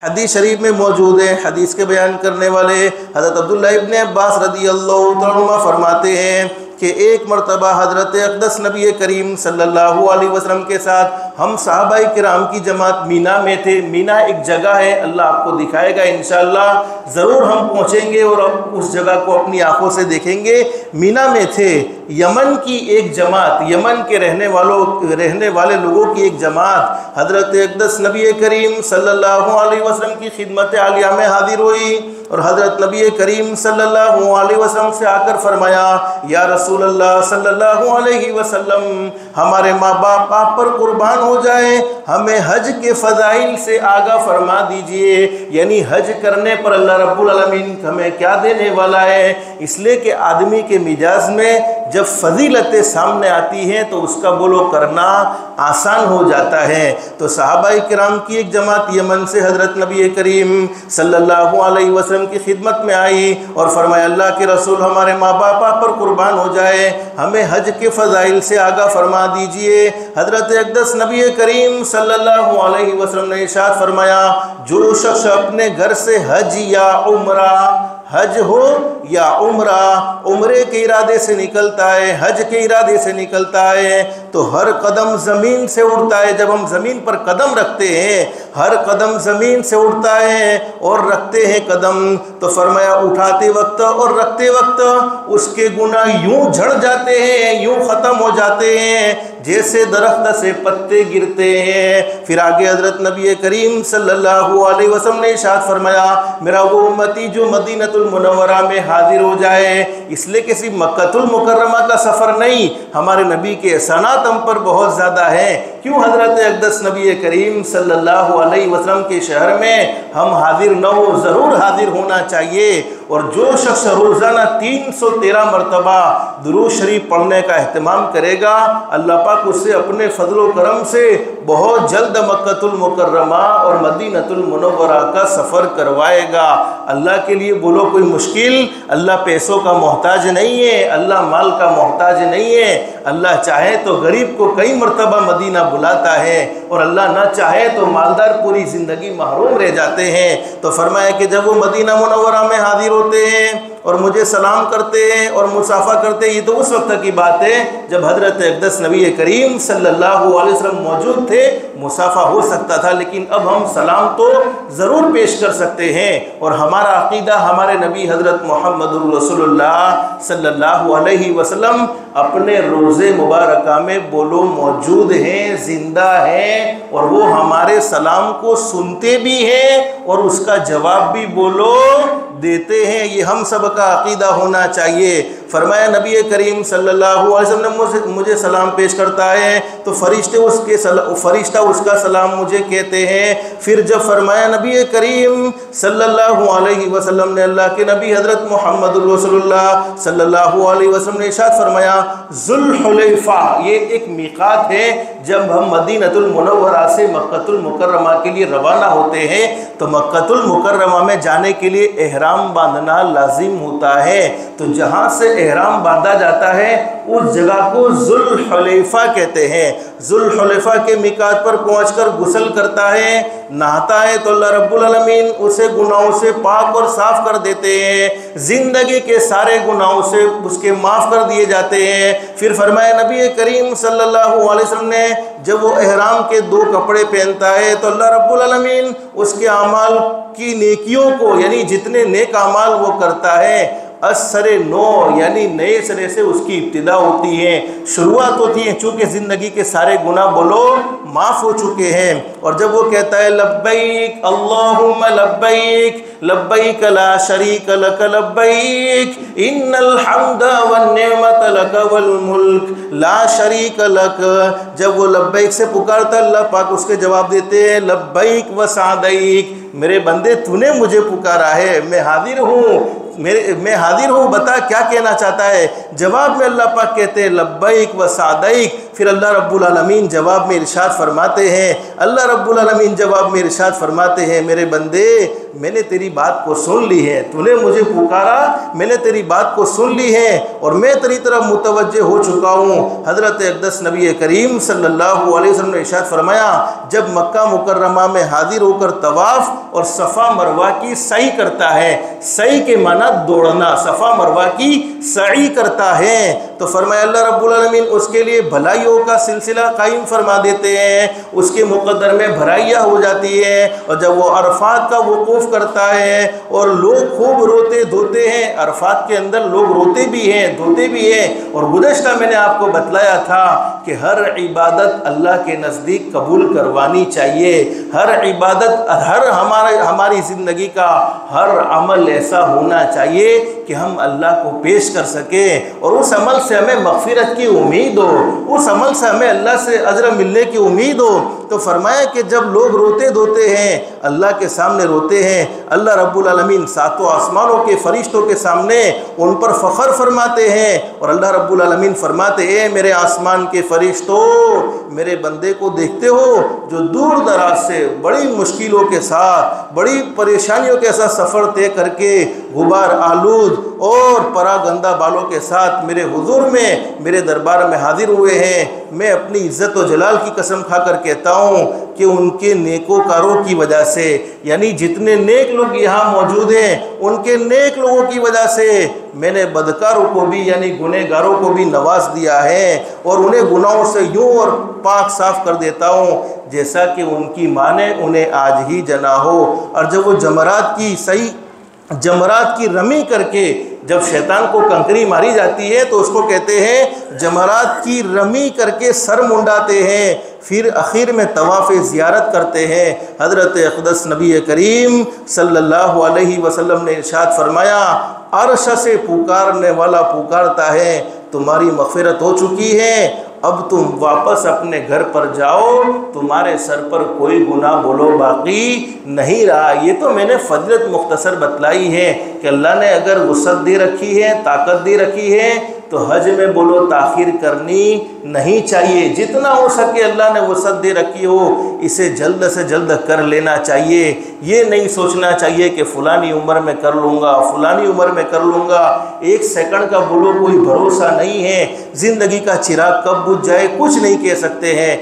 حدیث شریف میں موجود ہے۔ حدیث کے بیان کرنے والے حضرت عبداللہ ابن عباس رضی اللہ عنہ فرماتے ہیں کہ ایک مرتبہ حضرت اقدس نبی کریم صلی اللہ علیہ وسلم کے ساتھ ہم صحابہ کرام کی جماعت مینا میں تھے۔ مینا ایک جگہ ہے، اللہ آپ کو دکھائے گا انشاءاللہ، ضرور ہم پہنچیں گے اور اس جگہ کو اپنی آنکھوں سے دیکھیں گے۔ مینا میں تھے، یمن کی ایک جماعت، یمن کے رہنے والے لوگوں کی ایک جماعت حضرت اقدس نبی کریم صلی اللہ علیہ وسلم کی خدمت عالیہ میں حاضر ہوئی اور حضرت نبی کریم صلی اللہ علیہ وسلم سے آ کر فرمایا، یا رسول اللہ صلی اللہ علیہ وسلم، ہمارے ماں باپ آپ پر قربان ہو جائیں، ہمیں حج کے فضائل سے آگاہ فرما دیجئے، یعنی حج کرنے پر اللہ رب العالمین ہمیں کیا دینے والا ہے۔ اس لیے کہ آدمی کے مزاج میں جب فضیلتیں سامنے آتی ہیں تو اس کا بولو کرنا آسان ہو جاتا ہے۔ تو صحابہ کرام کی ایک جماعت یمن سے حضرت نبی کریم صلی اللہ علیہ وسلم کی خدمت میں آئی اور فرمایا، اللہ کے رسول، ہمارے ماں باپ آپ پر قربان ہو جائے، ہمیں حج کے فضائل سے آگاہ فرما دیجئے۔ حضرت اقدس نبی کریم صلی اللہ علیہ وسلم نے ارشاد فرمایا، جو شخص اپنے گھر سے حج یا عمرہ، حج ہو یا عمرہ، عمرے کے ارادے سے نکلتا ہے، حج کے ارادے سے نکلتا ہے، تو ہر قدم زمین سے اٹھتا ہے۔ جب ہم زمین پر قدم رکھتے ہیں، ہر قدم زمین سے اٹھتا ہے اور رکھتے ہیں قدم، تو فرمایا اٹھاتے وقت اور رکھتے وقت اس کے گناہ یوں جھڑ جاتے ہیں، یوں ختم ہو جاتے ہیں جیسے درخت سے پتے گرتے ہیں۔ پھر آگے حضرت نبی کریم صلی اللہ علیہ وسلم نے ارشاد فرمایا، میرا وہ امتی جو مدینہ المنورہ میں حاضر ہو جائے، اس لیے کہ صرف مکہ المکرمہ کا سفر نہیں، ہمارے نبی کے احسانات ہم پر بہت زیادہ ہیں۔ کیوں حضرت اقدس نبی کریم صلی اللہ علیہ وسلم کے شہر میں ہم حاضر نہ ہو، ضرور حاضر ہونا چاہیے۔ اور جو شخص روزانہ 313 مرتبہ درود شریف پڑھنے کا اہتمام کرے گا، اللہ پاک اس سے اپنے فضل و کرم سے بہت جلد مکہ المکرمہ اور مدینہ المنورہ کا سفر کروائے گا۔ اللہ کے لیے بولو کوئی مشکل، اللہ پیسوں کا محتاج نہیں ہے، اللہ مال کا محتاج نہیں ہے۔ اللہ چاہے تو غریب کو کئی مرتبہ مدینہ بلاتا ہے اور اللہ نہ چاہے تو مالدار پوری زندگی محروم رہ جاتے ہیں۔ تو فرمایا کہ جب وہ مدینہ منورہ میں حاضر ہوتے ہیں اور مجھے سلام کرتے ہیں اور مصافحہ کرتے ہیں، یہ تو اس وقت کی بات ہے جب حضرت اقدس نبی کریم صلی اللہ علیہ وسلم موجود تھے، مصافحہ ہو سکتا تھا، لیکن اب ہم سلام تو ضرور پیش کر سکتے ہیں۔ اور ہمارا عقیدہ ہمارے نبی حضرت محمد رسول اللہ صلی اللہ علیہ وسلم اپنے روزے مبارکہ میں بولو موجود ہیں، زندہ ہیں، اور وہ ہمارے سلام کو سنتے بھی ہیں اور اس کا جواب بھی بولو دیتے ہیں۔ یہ ہم سب کا عقیدہ ہونا چاہیے۔ فرمایا نبی کریم صلی اللہ علیہ وسلم نے مجھے سلام پیش کرتا ہے تو فرشتہ اس کا سلام مجھے کہتے ہیں۔ پھر جب فرمایا نبی کریم صلی اللہ علیہ وسلم نے، اللہ کے نبی حضرت محمد رسول اللہ صلی اللہ علیہ وسلم نے ارشاد فرمایا، ذوالحلیفہ، یہ ایک میقات ہے۔ جب ہم مدینہ المنورہ سے مکہ المکرمہ کے لیے روانہ ہوتے ہیں تو مکہ المکرمہ میں جانے کے لیے احرام باندھنا لازم ہوتا ہے۔ تو جہاں سے احرام باندھا جاتا ہے اس جگہ کو ذوالحلیفہ کہتے ہیں۔ ذوالحلیفہ کے میقات پر پہنچ کر غسل کرتا ہے، نہاتا ہے تو اللہ رب العالمین اسے گناہوں سے پاک اور صاف کر دیتے ہیں، زندگی کے سارے گناہوں سے اس کے معاف کر دیے جاتے ہیں۔ پھر فرمایا نبی کریم صلی اللہ علیہ وسلم نے، جب وہ احرام کے 2 کپڑے پہنتا ہے تو اللہ رب العالمین اس کے اعمال کی نیکیوں کو، یعنی جتنے نیک اعمال وہ کرتا ہے، اثر نو یعنی نئے سرے سے اس کی ابتدا ہوتی ہے، شروعات ہوتی ہے، چونکہ زندگی کے سارے گناہ بولو معاف ہو چکے ہیں۔ اور جب وہ کہتا ہے لبیک اللہم لبیک لبیک لا شریک لک لبیک ان الحمد والنعمت لک والملک لا شریک لک، جب وہ لبیک سے پکارتا ہے اللہ پاک اس کے جواب دیتے ہیں لبیک و سعدیک، میرے بندے تو نے مجھے پکارا ہے، میں حاضر ہوں، بتا کیا کہنا چاہتا ہے۔ جواب میں اللہ پاک کہتے ہیں لبیک و سعدیک۔ پھر اللہ رب العالمین جواب میں ارشاد فرماتے ہیں، اللہ رب العالمین جواب میں ارشاد فرماتے ہیں، میرے بندے میں نے تیری بات کو سن لی ہے، تو نے مجھے پکارا، میں نے تیری بات کو سن لی ہے اور میں تیری طرف متوجہ ہو چکا ہوں۔ حضرت اقدس نبی کریم صلی اللہ علیہ وسلم نے ارشاد فرمایا، جب مکہ مکرمہ میں حاضر ہو کر طواف اور صفا مروہ کی سعی کرتا ہے، سعی کے معنی دوڑنا، صفا مروہ کی سعی کرتا ہے، تو فرمایا اللہ رب العالمین اس کے لیے بھلائیوں کا سلسلہ قائم فرما دیتے ہیں، اس کے مقدر میں بھلائیاں ہو جاتی ہے۔ اور جب وہ عرفات کا وقوف کرتا ہے اور لوگ خوب روتے دھوتے ہیں، عرفات کے اندر لوگ روتے بھی ہیں دھوتے بھی ہیں، اور گزشتہ میں نے آپ کو بتلایا تھا کہ ہر عبادت اللہ کے نزدیک قبول کروانی چاہیے، ہر عبادت، ہماری زندگی کا ہر عمل ایسا ہونا چاہیے کہ ہم اللہ کو پیش کر سکیں اور اس عمل سے ہمیں مغفرت کی امید ہو، اس عمل سے ہمیں اللہ سے اجر ملنے کی امید ہو۔ تو فرمایا کہ جب لوگ روتے دھوتے ہیں، اللہ کے سامنے روتے ہیں، اللہ رب العالمین ساتوں آسمانوں کے فرشتوں کے سامنے ان پر فخر فرماتے ہیں، اور اللہ رب العالمین فرماتے، اے میرے آسمان کے فرشتوں، میرے بندے کو دیکھتے ہو جو دور دراز سے بڑی مشکلوں کے ساتھ، بڑی پریشانیوں کے ساتھ سفر طے کر کے غبار آلود اور پرا گندہ بالوں کے ساتھ میرے حضور میں، میرے دربار میں حاضر ہوئے ہیں۔ میں اپنی عزت و جلال کی قسم کھا کر کہتا ہوں کہ ان کے نیکوکاروں کی وجہ سے، یعنی جتنے نیک لوگ یہاں موجود ہیں ان کے نیک لوگوں کی وجہ سے میں نے بدکاروں کو بھی یعنی گنہگاروں کو بھی نواز دیا ہے اور انہیں گناہوں سے یوں اور پاک صاف کر دیتا ہوں جیسا کہ ان کی ماں نے انہیں آج ہی جنا ہو۔ اور جب وہ جمرات کی رمی کر کے جب شیطان کو کنکری ماری جاتی ہے تو اس کو کہتے ہیں جمرات کی رمی کر کے سر منڈاتے ہیں، پھر اخیر میں طواف زیارت کرتے ہیں۔ حضرت اقدس نبی کریم صلی اللہ علیہ وسلم نے ارشاد فرمایا، عرش سے پکارنے والا پکارتا ہے، تمہاری مغفرت ہو چکی ہے، اب تم واپس اپنے گھر پر جاؤ، تمہارے سر پر کوئی گناہ بولو باقی نہیں رہا۔ یہ تو میں نے فضیلت مختصر بتلائی ہے کہ اللہ نے اگر وسعت دے رکھی ہے، طاقت دے رکھی ہے تو حج میں بولو تاخیر کرنی نہیں چاہیے، جتنا ہو سکے اللہ نے وسعت دے رکھی ہو اسے جلد سے جلد کر لینا چاہیے۔ یہ نہیں سوچنا چاہیے کہ فلانی عمر میں کر لوں گا، فلانی عمر میں کر لوں گا، ایک سیکنڈ کا بولو کوئی بھروسہ نہیں ہے، زندگی کا چراغ کب بجھ جائے کچھ نہیں کہہ سکتے ہیں۔